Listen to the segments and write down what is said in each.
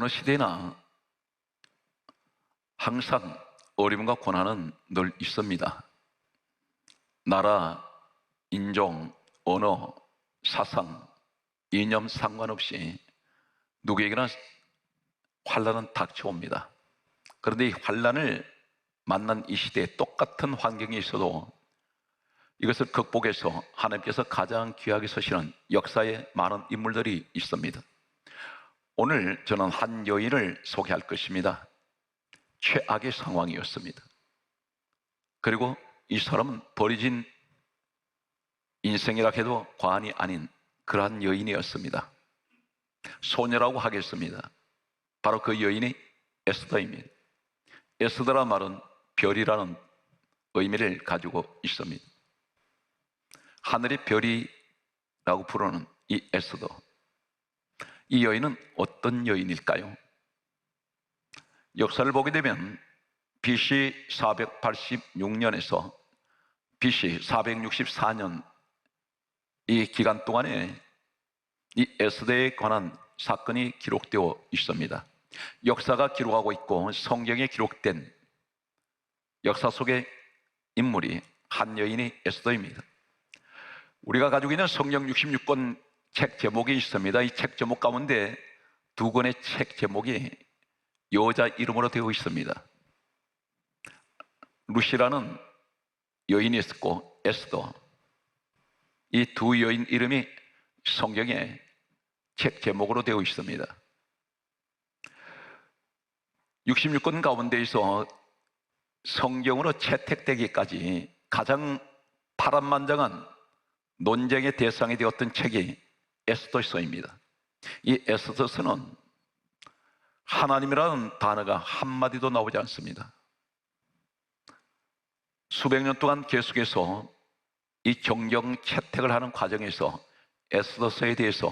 어느 시대나 항상 어려움과 고난은 늘 있습니다. 나라, 인종, 언어, 사상, 이념 상관없이 누구에게나 환난은 닥쳐옵니다. 그런데 이 환난을 만난 이 시대에 똑같은 환경이 있어도 이것을 극복해서 하나님께서 가장 귀하게 서시는 역사에 많은 인물들이 있습니다. 오늘 저는 한 여인을 소개할 것입니다. 최악의 상황이었습니다. 그리고 이 사람은 버려진 인생이라 해도 과언이 아닌 그러한 여인이었습니다. 소녀라고 하겠습니다. 바로 그 여인이 에스더입니다. 에스더라 말은 별이라는 의미를 가지고 있습니다. 하늘의 별이라고 부르는 이 에스더, 이 여인은 어떤 여인일까요? 역사를 보게 되면 BC 486년에서 BC 464년 이 기간 동안에 이 에스더에 관한 사건이 기록되어 있습니다. 역사가 기록하고 있고 성경에 기록된 역사 속의 인물이 한 여인이 에스더입니다. 우리가 가지고 있는 성경 66권 책 제목이 있습니다. 이 책 제목 가운데 두 권의 책 제목이 여자 이름으로 되어 있습니다. 루시라는 여인이 있었고 에스더, 이 두 여인 이름이 성경에 책 제목으로 되어 있습니다. 66권 가운데에서 성경으로 채택되기까지 가장 파란만장한 논쟁의 대상이 되었던 책이 에스더서입니다. 이 에스더서는 하나님이라는 단어가 한마디도 나오지 않습니다. 수백 년 동안 계속해서 이 정경 채택을 하는 과정에서 에스더서에 대해서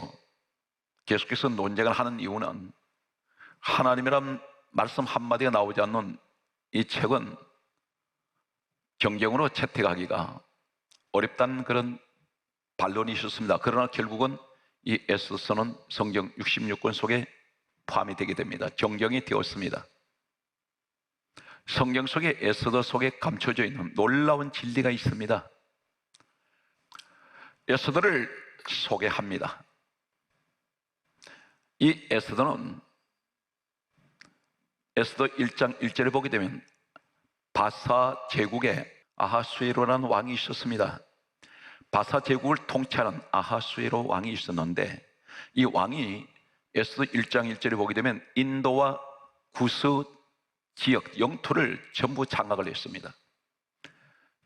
계속해서 논쟁을 하는 이유는 하나님이란 말씀 한마디가 나오지 않는 이 책은 정경으로 채택하기가 어렵다는 그런 반론이 있었습니다. 그러나 결국은 이 에스더서는 성경 66권 속에 포함이 되게 됩니다. 정경이 되었습니다. 성경 속에 에스더 속에 감춰져 있는 놀라운 진리가 있습니다. 에스더를 소개합니다. 이 에스더는 에스더 1장 1절에 보게 되면 바사 제국에 아하수에로라는 왕이 있었습니다. 바사 제국을 통치하는 아하수에로 왕이 있었는데 이 왕이 에스더 1장 1절에 보게 되면 인도와 구스 지역, 영토를 전부 장악을 했습니다.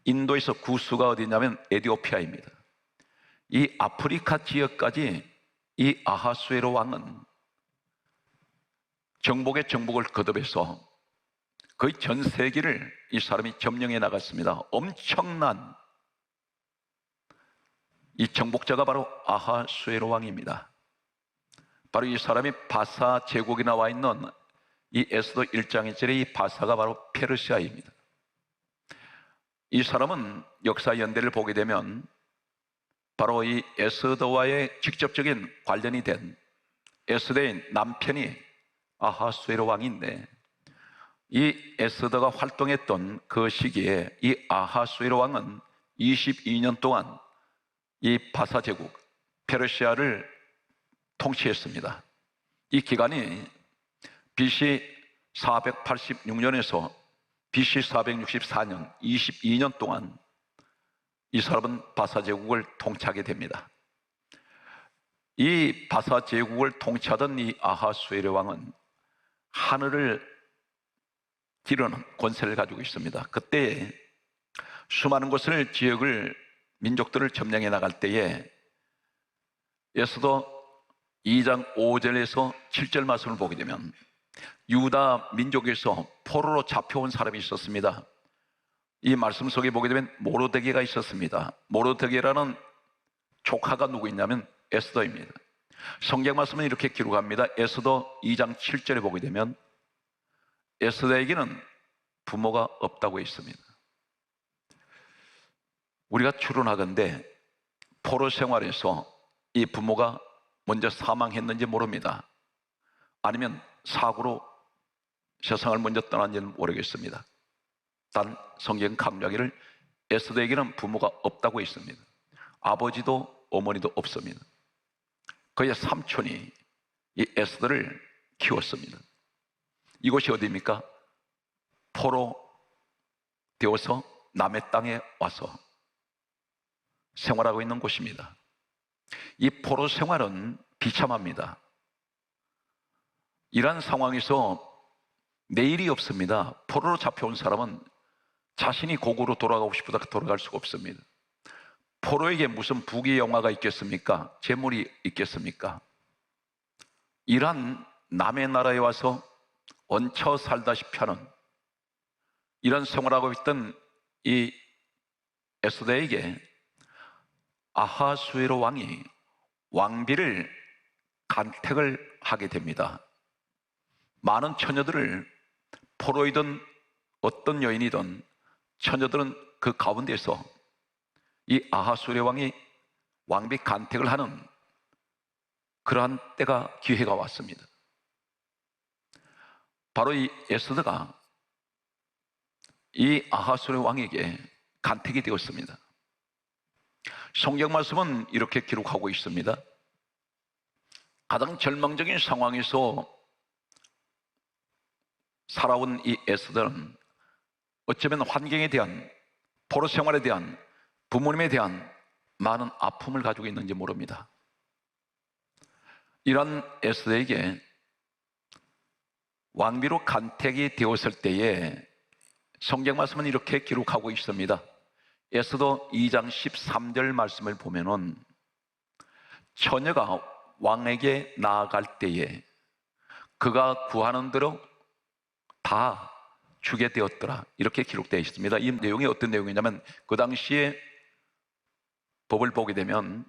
인도에서 구스가 어디냐면 에티오피아입니다. 이 아프리카 지역까지 이 아하수에로 왕은 정복의 정복을 거듭해서 거의 전 세계를 이 사람이 점령해 나갔습니다. 엄청난 이 정복자가 바로 아하수에로 왕입니다. 바로 이 사람이 바사 제국에 나와 있는 이 에스더 1장 1절의 이 바사가 바로 페르시아입니다. 이 사람은 역사 연대를 보게 되면 바로 이 에스더와의 직접적인 관련이 된 에스더의 남편이 아하수에로 왕인데 이 에스더가 활동했던 그 시기에 이 아하수에로 왕은 22년 동안 이 바사 제국 페르시아를 통치했습니다. 이 기간이 BC 486년에서 BC 464년 22년 동안 이 사람은 바사 제국을 통치하게 됩니다. 이 바사 제국을 통치하던 이 아하수에로 왕은 하늘을 기르는 권세를 가지고 있습니다. 그때 수많은 곳을 지역을 민족들을 점령해 나갈 때에 에스더 2장 5절에서 7절 말씀을 보게 되면 유다 민족에서 포로로 잡혀온 사람이 있었습니다. 이 말씀 속에 보게 되면 모르드게가 있었습니다. 모르드게라는 조카가 누구 있냐면 에스더입니다. 성경 말씀은 이렇게 기록합니다. 에스더 2장 7절에 보게 되면 에스더에게는 부모가 없다고 했습니다. 우리가 추론하건대 포로 생활에서 이 부모가 먼저 사망했는지 모릅니다. 아니면 사고로 세상을 먼저 떠난지는 모르겠습니다. 단 성경 강조하기를 에스더에게는 부모가 없다고 했습니다. 아버지도 어머니도 없습니다. 그의 삼촌이 이 에스더를 키웠습니다. 이곳이 어디입니까? 포로 되어서 남의 땅에 와서 생활하고 있는 곳입니다. 이 포로 생활은 비참합니다. 이런 상황에서 내일이 없습니다. 포로로 잡혀온 사람은 자신이 고국으로 돌아가고 싶어도 돌아갈 수가 없습니다. 포로에게 무슨 부귀 영화가 있겠습니까? 재물이 있겠습니까? 이란 남의 나라에 와서 얹혀 살다시피 하는 이런 생활하고 있던 이 에스더에게 아하수에로 왕이 왕비를 간택을 하게 됩니다. 많은 처녀들을, 포로이든 어떤 여인이든 처녀들은 그 가운데서 이 아하수에로 왕이 왕비 간택을 하는 그러한 때가, 기회가 왔습니다. 바로 이 에스더가 이 아하수에로 왕에게 간택이 되었습니다. 성경 말씀은 이렇게 기록하고 있습니다. 가장 절망적인 상황에서 살아온 이 에스더는 어쩌면 환경에 대한, 포로 생활에 대한, 부모님에 대한 많은 아픔을 가지고 있는지 모릅니다. 이런 에스더에게 왕비로 간택이 되었을 때에 성경 말씀은 이렇게 기록하고 있습니다. 에스더 2장 13절 말씀을 보면은 처녀가 왕에게 나아갈 때에 그가 구하는 대로 다 주게 되었더라, 이렇게 기록되어 있습니다. 이 내용이 어떤 내용이냐면 그 당시에 법을 보게 되면,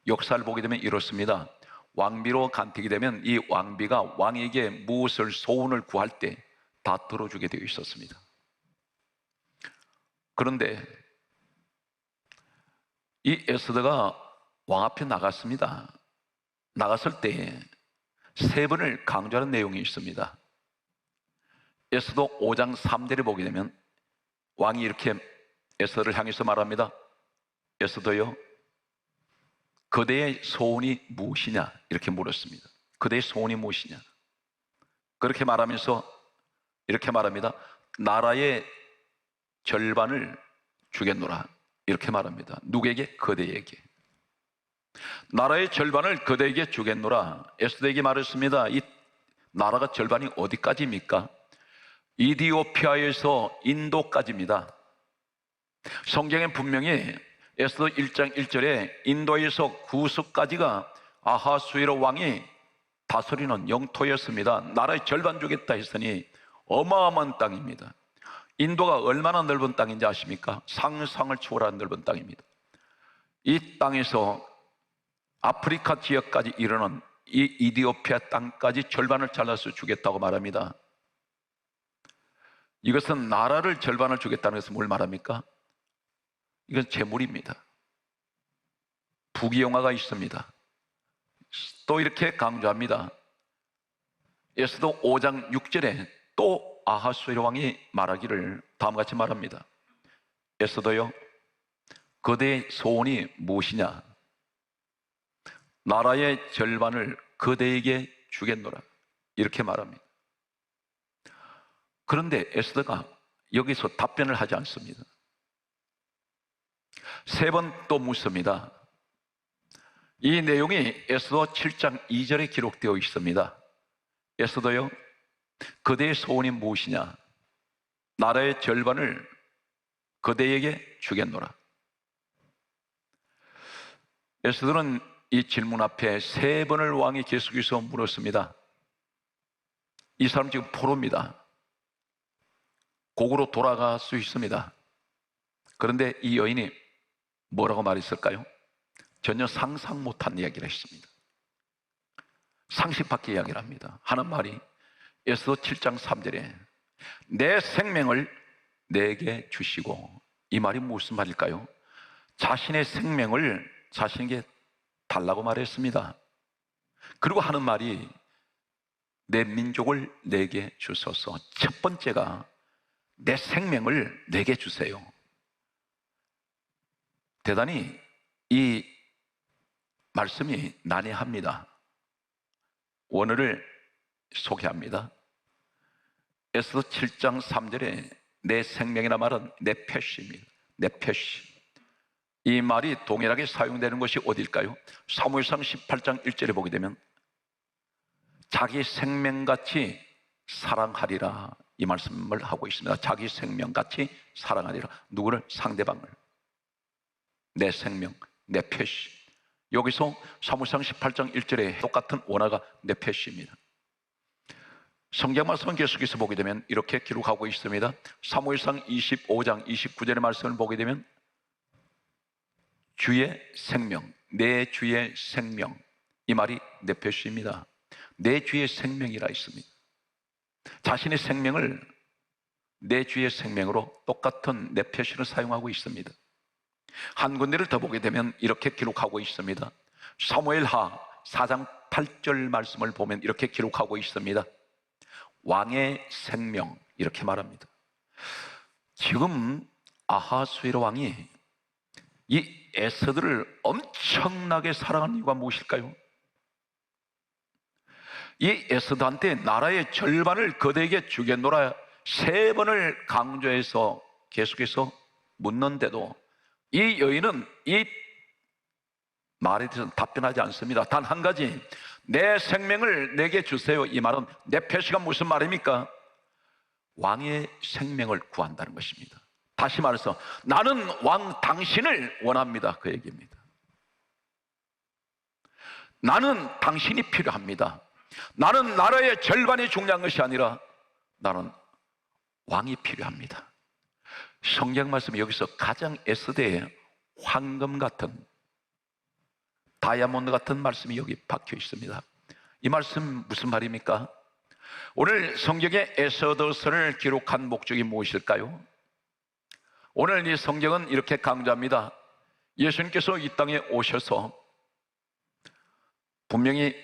역사를 보게 되면 이렇습니다. 왕비로 간택이 되면 이 왕비가 왕에게 무엇을, 소원을 구할 때 다 들어주게 되어 있었습니다. 그런데 이 에스더가 왕 앞에 나갔습니다. 나갔을 때 세 번을 강조하는 내용이 있습니다. 에스더 5장 3절에 보게 되면 왕이 이렇게 에스더를 향해서 말합니다. 에스더여, 그대의 소원이 무엇이냐? 이렇게 물었습니다. 그대의 소원이 무엇이냐? 그렇게 말하면서 이렇게 말합니다. 나라의 절반을 주겠노라, 이렇게 말합니다. 누구에게? 그대에게. 나라의 절반을 그대에게 주겠노라. 에스더에게 말했습니다. 이 나라가 절반이 어디까지입니까? 이디오피아에서 인도까지입니다. 성경에 분명히 에스더 1장 1절에 인도에서 구스까지가 아하수에로 왕이 다스리는 영토였습니다. 나라의 절반 주겠다 했으니 어마어마한 땅입니다. 인도가 얼마나 넓은 땅인지 아십니까? 상상을 초월한 넓은 땅입니다. 이 땅에서 아프리카 지역까지 이르는 이 이디오피아 땅까지 절반을 잘라서 주겠다고 말합니다. 이것은 나라를 절반을 주겠다는 것은 뭘 말합니까? 이건 재물입니다. 부귀영화가 있습니다. 또 이렇게 강조합니다. 에스더 5장 6절에 또 아하수에로 왕이 말하기를 다음과 같이 말합니다. 에스더여, 그대의 소원이 무엇이냐? 나라의 절반을 그대에게 주겠노라, 이렇게 말합니다. 그런데 에스더가 여기서 답변을 하지 않습니다. 세 번 또 묻습니다. 이 내용이 에스더 7장 2절에 기록되어 있습니다. 에스더여, 그대의 소원이 무엇이냐? 나라의 절반을 그대에게 주겠노라. 에스더는 이 질문 앞에 세 번을 왕이 계속해서 물었습니다. 이 사람 지금 포로입니다. 고국으로 돌아갈 수 있습니다. 그런데 이 여인이 뭐라고 말했을까요? 전혀 상상 못한 이야기를 했습니다. 상식 밖의 이야기를 합니다. 하는 말이 에스더 7장 3절에 내 생명을 내게 주시고, 이 말이 무슨 말일까요? 자신의 생명을 자신에게 달라고 말했습니다. 그리고 하는 말이 내 민족을 내게 주소서. 첫 번째가 내 생명을 내게 주세요. 대단히 이 말씀이 난해합니다. 원어를 소개합니다. 에스더 7장 3절에 내 생명이라 말은 네페시입니다. 네페시. 이 말이 동일하게 사용되는 것이 어딜까요? 사무엘상 18장 1절에 보게 되면 자기 생명같이 사랑하리라, 이 말씀을 하고 있습니다. 자기 생명같이 사랑하리라. 누구를? 상대방을. 내 생명, 네페시. 여기서 사무엘상 18장 1절에 똑같은 원어가 네페시입니다. 성경 말씀은 계속해서 보게 되면 이렇게 기록하고 있습니다. 사무엘상 25장 29절의 말씀을 보게 되면 주의 생명, 내 주의 생명, 이 말이 네페시입니다. 내 주의 생명이라 있습니다. 자신의 생명을 내 주의 생명으로 똑같은 네페시를 사용하고 있습니다. 한 군데를 더 보게 되면 이렇게 기록하고 있습니다. 사무엘하 4장 8절 말씀을 보면 이렇게 기록하고 있습니다. 왕의 생명, 이렇게 말합니다. 지금 아하수에로 왕이 이 에스더를 엄청나게 사랑하는 이유가 무엇일까요? 이 에스더한테 나라의 절반을 그대에게 주겠노라 3번을 강조해서 계속해서 묻는데도 이 여인은 이 말에 대해서 답변하지 않습니다. 단 한 가지, 내 생명을 내게 주세요. 이 말은 네페시가 무슨 말입니까? 왕의 생명을 구한다는 것입니다. 다시 말해서 나는 왕 당신을 원합니다, 그 얘기입니다. 나는 당신이 필요합니다. 나는 나라의 절반이 중요한 것이 아니라 나는 왕이 필요합니다. 성경 말씀이 여기서 가장 에스더의 황금 같은, 다이아몬드 같은 말씀이 여기 박혀 있습니다. 이 말씀 무슨 말입니까? 오늘 성경에 에스더서를 기록한 목적이 무엇일까요? 오늘 이 성경은 이렇게 강조합니다. 예수님께서 이 땅에 오셔서 분명히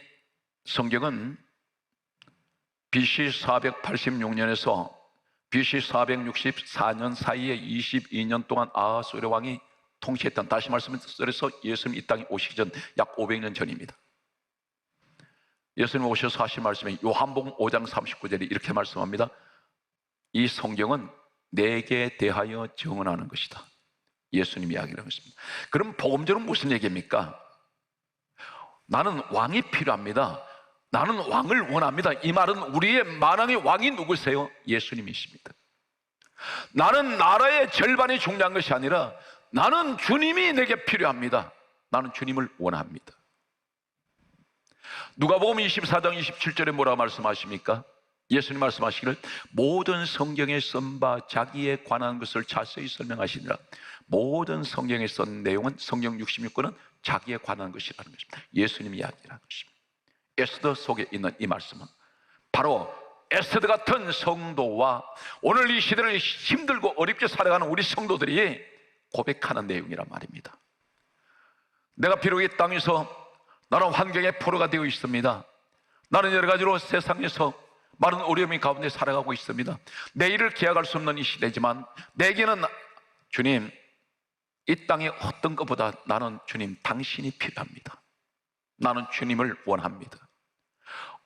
성경은 BC 486년에서 BC 464년 사이에 22년 동안 아하수에로 왕이 통치했던, 다시 말씀드려서 예수님 이 땅에 오시기 전 약 500년 전입니다. 예수님 오셔서 하신 말씀이 요한복음 5장 39절에 이렇게 말씀합니다. 이 성경은 내게 대하여 증언하는 것이다. 예수님 이야기를 하고 있습니다. 그럼 복음적으로 무슨 얘기입니까? 나는 왕이 필요합니다. 나는 왕을 원합니다. 이 말은 우리의 만왕의 왕이 누구세요? 예수님이십니다. 나는 나라의 절반이 중요한 것이 아니라 나는 주님이 내게 필요합니다. 나는 주님을 원합니다. 누가복음 24장 27절에 뭐라 말씀하십니까? 예수님 말씀하시기를 모든 성경에 쓴 바 자기에 관한 것을 자세히 설명하시니라. 모든 성경에 쓴 내용은 성경 66권은 자기에 관한 것이라는 것입니다. 예수님 이야기라는 것입니다. 에스더 속에 있는 이 말씀은 바로 에스더 같은 성도와 오늘 이 시대를 힘들고 어렵게 살아가는 우리 성도들이 고백하는 내용이란 말입니다. 내가 비록 이 땅에서 나는 환경의 포로가 되어 있습니다. 나는 여러 가지로 세상에서 많은 어려움이 가운데 살아가고 있습니다. 내일을 기약할 수 없는 이 시대지만 내게는 주님, 이 땅의 어떤 것보다 나는 주님 당신이 필요합니다. 나는 주님을 원합니다.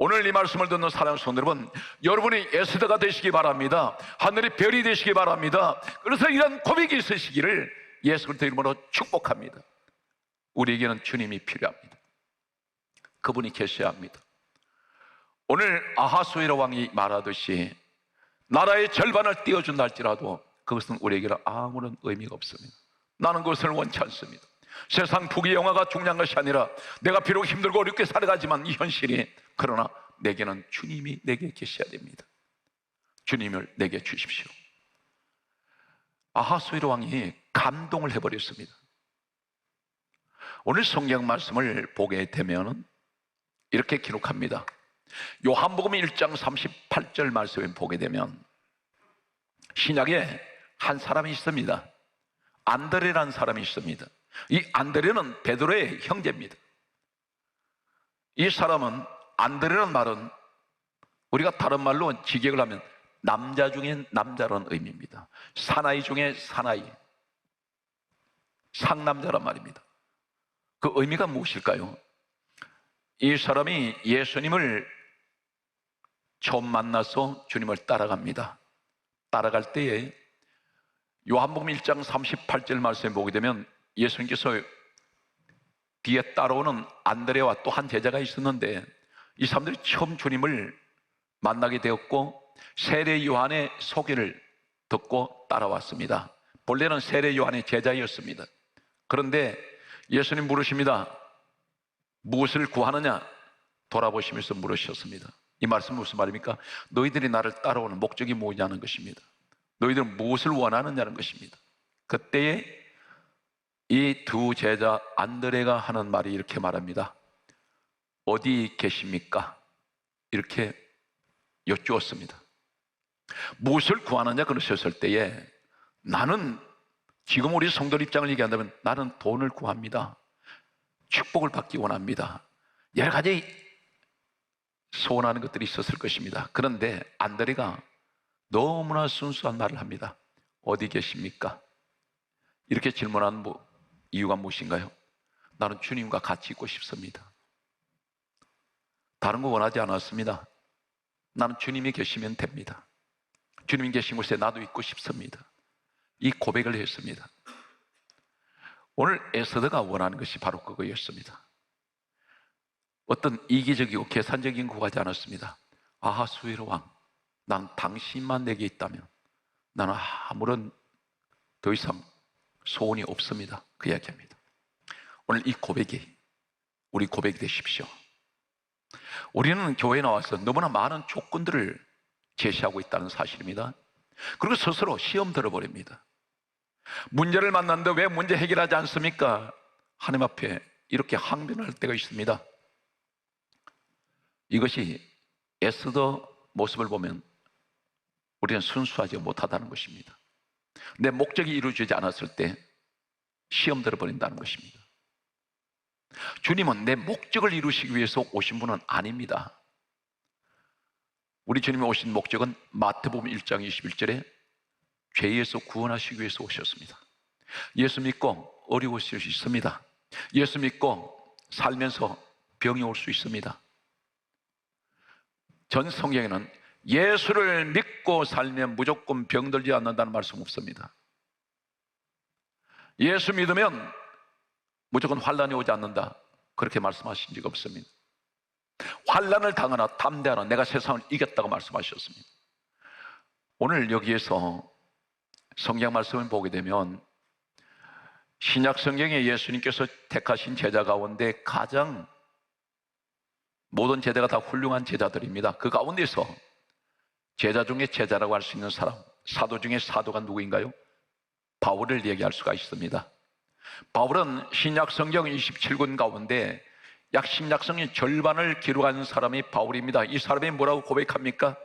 오늘 이 말씀을 듣는 사랑하는 성도 여러분, 여러분이 에스더가 되시기 바랍니다. 하늘의 별이 되시기 바랍니다. 그래서 이런 고백이 있으시기를 예수 그리스도의 이름으로 축복합니다. 우리에게는 주님이 필요합니다. 그분이 계셔야 합니다. 오늘 아하수에로 왕이 말하듯이 나라의 절반을 띄워준다 할지라도 그것은 우리에게는 아무런 의미가 없습니다. 나는 그것을 원치 않습니다. 세상 부귀 영화가 중요한 것이 아니라 내가 비록 힘들고 어렵게 살아가지만 이 현실이, 그러나 내게는 주님이 내게 계셔야 됩니다. 주님을 내게 주십시오. 아하수에로 왕이 감동을 해버렸습니다. 오늘 성경 말씀을 보게 되면 이렇게 기록합니다. 요한복음 1장 38절 말씀을 보게 되면 신약에 한 사람이 있습니다. 안드레라는 사람이 있습니다. 이 안드레는 베드로의 형제입니다. 이 사람은, 안드레라는 말은 우리가 다른 말로 직역을 하면 남자 중에 남자라는 의미입니다. 사나이 중에 사나이, 상남자란 말입니다. 그 의미가 무엇일까요? 이 사람이 예수님을 처음 만나서 주님을 따라갑니다. 따라갈 때에 요한복음 1장 38절 말씀에 보게 되면 예수님께서 뒤에 따라오는 안드레와 또 한 제자가 있었는데 이 사람들이 처음 주님을 만나게 되었고 세례 요한의 소개를 듣고 따라왔습니다. 본래는 세례 요한의 제자였습니다. 그런데 예수님 물으십니다. 무엇을 구하느냐? 돌아보시면서 물으셨습니다. 이 말씀은 무슨 말입니까? 너희들이 나를 따라오는 목적이 뭐냐는 것입니다. 너희들은 무엇을 원하느냐는 것입니다. 그때에 이 두 제자 안드레가 하는 말이 이렇게 말합니다. 어디 계십니까? 이렇게 여쭈었습니다. 무엇을 구하느냐 그러셨을 때에 나는 지금 우리 성도 입장을 얘기한다면 나는 돈을 구합니다. 축복을 받기 원합니다. 여러 가지 소원하는 것들이 있었을 것입니다. 그런데 안드레가 너무나 순수한 말을 합니다. 어디 계십니까? 이렇게 질문한 이유가 무엇인가요? 나는 주님과 같이 있고 싶습니다. 다른 거 원하지 않았습니다. 나는 주님이 계시면 됩니다. 주님이 계신 곳에 나도 있고 싶습니다. 이 고백을 했습니다. 오늘 에스더가 원하는 것이 바로 그거였습니다. 어떤 이기적이고 계산적인 구하지 않았습니다. 아하수에로 왕, 난 당신만 내게 있다면 나는 아무런 더 이상 소원이 없습니다. 그 이야기합니다. 오늘 이 고백이 우리 고백이 되십시오. 우리는 교회에 나와서 너무나 많은 조건들을 제시하고 있다는 사실입니다. 그리고 스스로 시험 들어버립니다. 문제를 만났는데 왜 문제 해결하지 않습니까? 하나님 앞에 이렇게 항변할 때가 있습니다. 이것이 에스더 모습을 보면 우리는 순수하지 못하다는 것입니다. 내 목적이 이루어지지 않았을 때 시험 들어버린다는 것입니다. 주님은 내 목적을 이루시기 위해서 오신 분은 아닙니다. 우리 주님이 오신 목적은 마태복음 1장 21절에 죄에서 구원하시기 위해서 오셨습니다. 예수 믿고 어려우실 수 있습니다. 예수 믿고 살면서 병이 올 수 있습니다. 전 성경에는 예수를 믿고 살면 무조건 병들지 않는다는 말씀 없습니다. 예수 믿으면 무조건 환난이 오지 않는다, 그렇게 말씀하신 적 없습니다. 환난을 당하나 담대하나 내가 세상을 이겼다고 말씀하셨습니다. 오늘 여기에서 성경 말씀을 보게 되면 신약 성경에 예수님께서 택하신 제자 가운데 가장 모든 제자가 다 훌륭한 제자들입니다. 그 가운데서 제자 중에 제자라고 할 수 있는 사람, 사도 중에 사도가 누구인가요? 바울을 얘기할 수가 있습니다. 바울은 신약 성경 27권 가운데 약 신약 성경 절반을 기록한 사람이 바울입니다. 이 사람이 뭐라고 고백합니까?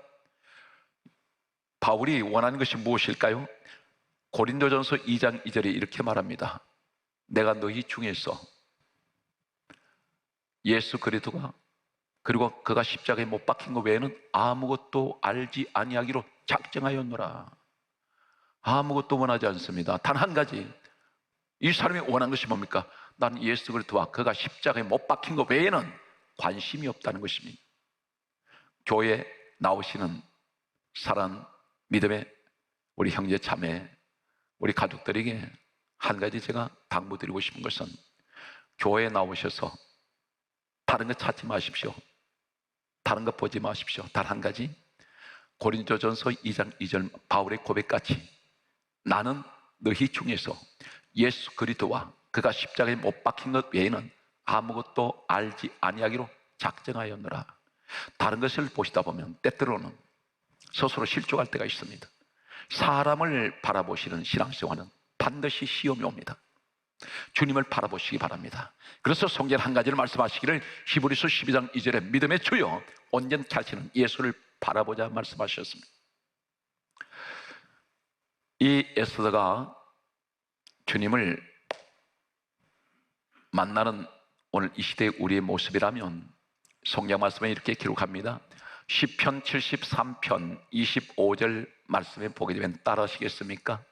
바울이 원하는 것이 무엇일까요? 고린도전서 2장 2절에 이렇게 말합니다. 내가 너희 중에서 예수 그리스도가 그리고 그가 십자가에 못 박힌 것 외에는 아무것도 알지 아니하기로 작정하였노라. 아무것도 원하지 않습니다. 단 한 가지, 이 사람이 원한 것이 뭡니까? 난 예수 그리스도와 그가 십자가에 못 박힌 것 외에는 관심이 없다는 것입니다. 교회에 나오시는 사랑 믿음의 우리 형제 자매, 우리 가족들에게 한 가지 제가 당부드리고 싶은 것은 교회에 나오셔서 다른 거 찾지 마십시오. 다른 거 보지 마십시오. 단 한 가지, 고린도전서 2장 2절 바울의 고백같이 나는 너희 중에서 예수 그리스도와 그가 십자가에 못 박힌 것 외에는 아무것도 알지 아니하기로 작정하였노라. 다른 것을 보시다 보면 때때로는 스스로 실족할 때가 있습니다. 사람을 바라보시는 신앙생활은 반드시 시험이 옵니다. 주님을 바라보시기 바랍니다. 그래서 성경 한 가지를 말씀하시기를 히브리서 12장 2절에 믿음의 주여 온전케 하시는 예수를 바라보자 말씀하셨습니다. 이 에스더가 주님을 만나는 오늘 이 시대의 우리의 모습이라면 성경 말씀에 이렇게 기록합니다. 시편 73편 25절 말씀에 보게 되면 따라하시겠습니까?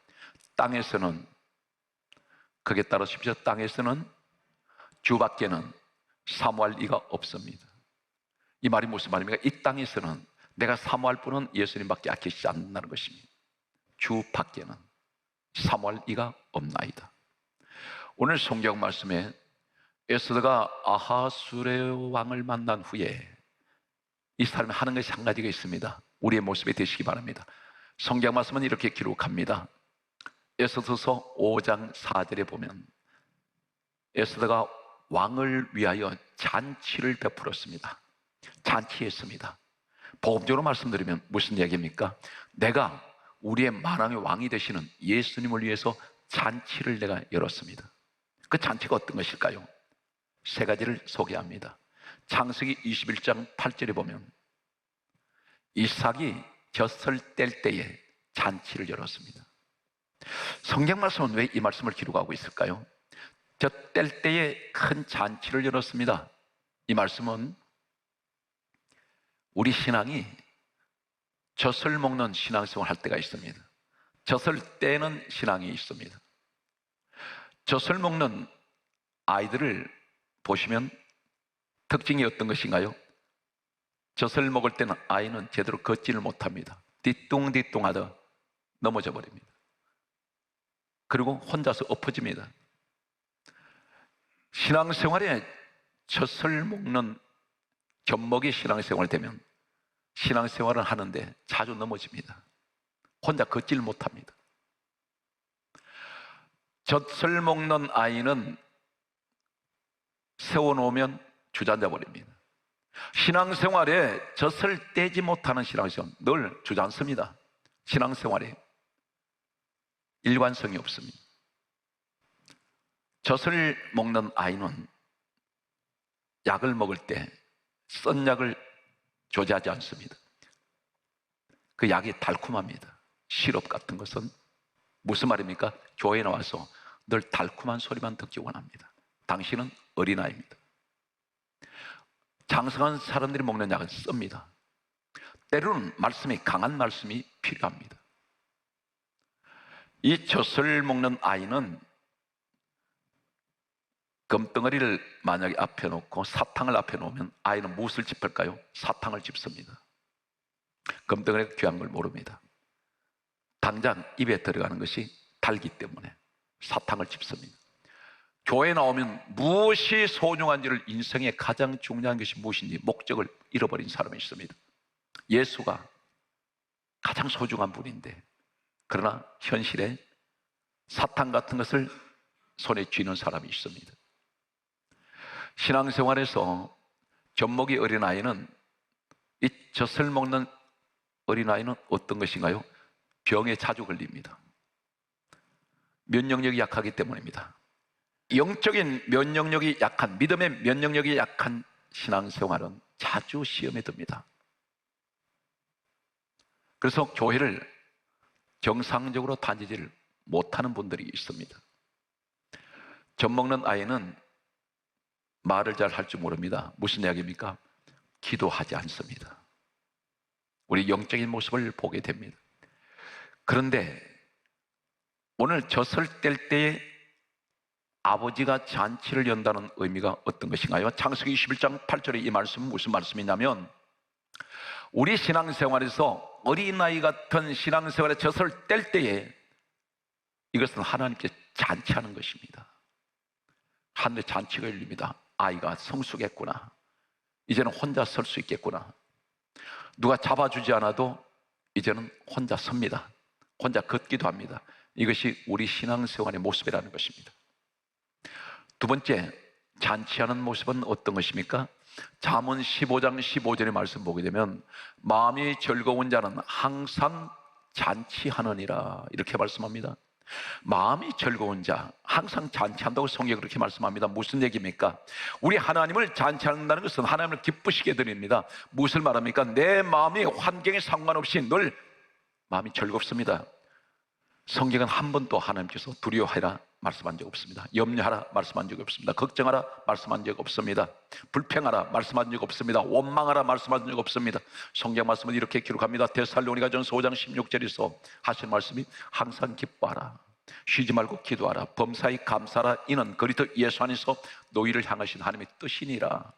땅에서는, 그게 따라하십시오. 땅에서는 주밖에는 사모할 이가 없습니다. 이 말이 무슨 말입니까? 이 땅에서는 내가 사모할 분은 예수님밖에 계시지 않는다는 것입니다. 주 밖에는 사모할 이가 없나이다. 오늘 성경 말씀에 에스더가 아하수레 왕을 만난 후에 이 사람이 하는 것이 한 가지가 있습니다. 우리의 모습이 되시기 바랍니다. 성경 말씀은 이렇게 기록합니다. 에스더서 5장 4절에 보면 에스더가 왕을 위하여 잔치를 베풀었습니다. 잔치했습니다. 복음적으로 말씀드리면 무슨 얘기입니까? 내가 우리의 만왕의 왕이 되시는 예수님을 위해서 잔치를 내가 열었습니다. 그 잔치가 어떤 것일까요? 세 가지를 소개합니다. 창세기 21장 8절에 보면 이삭이 젖을 뗄 때에 잔치를 열었습니다. 성경 말씀은 왜 이 말씀을 기록하고 있을까요? 젖 뗄 때에 큰 잔치를 열었습니다. 이 말씀은 우리 신앙이 젖을 먹는 신앙생활 할 때가 있습니다. 젖을 떼는 신앙이 있습니다. 젖을 먹는 아이들을 보시면 특징이 어떤 것인가요? 젖을 먹을 때는 아이는 제대로 걷지를 못합니다. 뒤뚱뒤뚱하다 넘어져 버립니다. 그리고 혼자서 엎어집니다. 신앙생활에 젖을 먹는 젖먹이 신앙생활이 되면 신앙생활을 하는데 자주 넘어집니다. 혼자 걷지를 못합니다. 젖을 먹는 아이는 세워놓으면 주저앉아 버립니다. 신앙생활에 젖을 떼지 못하는 신앙생활은 늘 주저앉습니다. 신앙생활에 일관성이 없습니다. 젖을 먹는 아이는 약을 먹을 때 쓴 약을 조제하지 않습니다. 그 약이 달콤합니다. 시럽 같은 것은 무슨 말입니까? 교회에 나와서 늘 달콤한 소리만 듣기 원합니다. 당신은 어린아이입니다. 장성한 사람들이 먹는 약은 씁니다. 때로는 강한 말씀이 필요합니다. 이 젖을 먹는 아이는 금덩어리를 만약에 앞에 놓고 사탕을 앞에 놓으면 아이는 무엇을 짚을까요? 사탕을 짚습니다. 금덩어리가 귀한 걸 모릅니다. 당장 입에 들어가는 것이 달기 때문에 사탕을 짚습니다. 교회에 나오면 무엇이 소중한지를, 인생의 가장 중요한 것이 무엇인지 목적을 잃어버린 사람이 있습니다. 예수가 가장 소중한 분인데, 그러나 현실에 사탕 같은 것을 손에 쥐는 사람이 있습니다. 신앙생활에서 젖먹이 어린아이는, 이 젖을 먹는 어린아이는 어떤 것인가요? 병에 자주 걸립니다. 면역력이 약하기 때문입니다. 영적인 면역력이 약한, 믿음의 면역력이 약한 신앙생활은 자주 시험에 듭니다. 그래서 교회를 정상적으로 다니지를 못하는 분들이 있습니다. 젖 먹는 아이는 말을 잘 할 줄 모릅니다. 무슨 이야기입니까? 기도하지 않습니다. 우리 영적인 모습을 보게 됩니다. 그런데 오늘 젖을 뗄 때에 아버지가 잔치를 연다는 의미가 어떤 것인가요? 창세기 21장 8절에 이 말씀은 무슨 말씀이냐면, 우리 신앙생활에서 어린아이 같은 신앙생활에 젖을 뗄 때에 이것은 하나님께 잔치하는 것입니다. 하늘에 잔치가 열립니다. 아이가 성숙했구나. 이제는 혼자 설 수 있겠구나. 누가 잡아주지 않아도 이제는 혼자 섭니다. 혼자 걷기도 합니다. 이것이 우리 신앙생활의 모습이라는 것입니다. 두 번째, 잔치하는 모습은 어떤 것입니까? 잠언 15장 15절의 말씀 보게 되면 마음이 즐거운 자는 항상 잔치하느니라, 이렇게 말씀합니다. 마음이 즐거운 자, 항상 잔치한다고 성경이 그렇게 말씀합니다. 무슨 얘기입니까? 우리 하나님을 잔치한다는 것은 하나님을 기쁘시게 드립니다. 무엇을 말합니까? 내 마음이 환경에 상관없이 늘 마음이 즐겁습니다. 성경은 한 번도 하나님께서 두려워하라, 말씀한 적 없습니다. 염려하라 말씀한 적이 없습니다. 걱정하라 말씀한 적 없습니다. 불평하라 말씀한 적 없습니다. 원망하라 말씀한 적 없습니다. 성경 말씀은 이렇게 기록합니다. 데살로니가전서 5장 16절에서 하신 말씀이 항상 기뻐하라, 쉬지 말고 기도하라, 범사에 감사하라. 이는 그리스도 예수 안에서 너희를 향하신 하나님의 뜻이니라.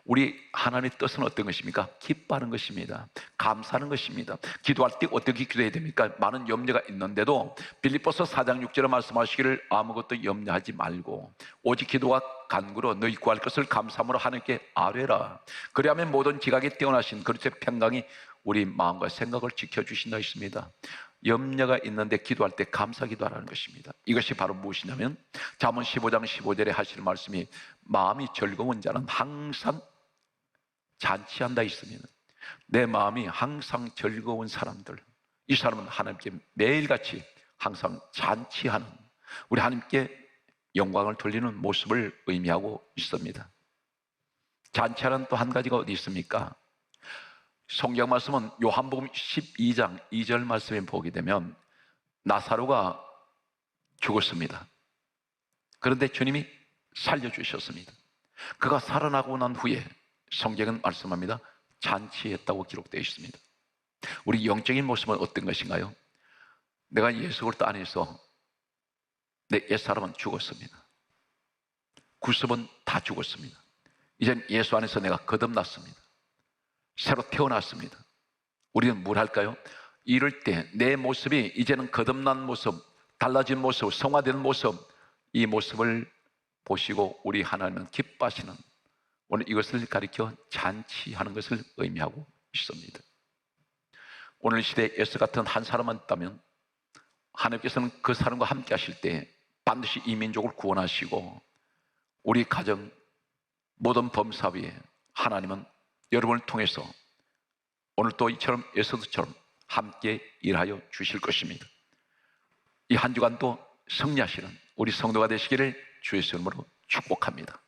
우리 하나님의 뜻은 어떤 것입니까? 기뻐하는 것입니다. 감사하는 것입니다. 기도할 때 어떻게 기도해야 됩니까? 많은 염려가 있는데도 빌립보서 4장 6절에 말씀하시기를 아무것도 염려하지 말고 오직 기도와 간구로 너희 구할 것을 감사함으로 하나님께 아뢰라. 그리하면 모든 지각에 뛰어나신 그리스도의 평강이 우리 마음과 생각을 지켜주신다 했습니다. 염려가 있는데 기도할 때 감사 기도하라는 것입니다. 이것이 바로 무엇이냐면 잠언 15장 15절에 하시는 말씀이 마음이 즐거운 자는 항상 잔치한다 있습니다. 내 마음이 항상 즐거운 사람들, 이 사람은 하나님께 매일같이 항상 잔치하는, 우리 하나님께 영광을 돌리는 모습을 의미하고 있습니다. 잔치하는 또 한 가지가 어디 있습니까? 성경 말씀은 요한복음 12장 2절 말씀에 보게 되면 나사로가 죽었습니다. 그런데 주님이 살려주셨습니다. 그가 살아나고 난 후에 성경은 말씀합니다. 잔치했다고 기록되어 있습니다. 우리 영적인 모습은 어떤 것인가요? 내가 예수 그리스도 안에서 내 옛사람은 죽었습니다. 구습은 다 죽었습니다. 이젠 예수 안에서 내가 거듭났습니다. 새로 태어났습니다. 우리는 뭘 할까요? 이럴 때 내 모습이 이제는 거듭난 모습, 달라진 모습, 성화된 모습, 이 모습을 보시고 우리 하나님은 기뻐하시는, 오늘 이것을 가리켜 잔치하는 것을 의미하고 있습니다. 오늘 시대에 에스 같은 한 사람만 있다면 하나님께서는 그 사람과 함께 하실 때 반드시 이 민족을 구원하시고 우리 가정 모든 범사 위에 하나님은 여러분을 통해서 오늘 또 이처럼 에스더처럼 함께 일하여 주실 것입니다. 이 한 주간도 승리하시는 우리 성도가 되시기를 주의 이름으로 축복합니다.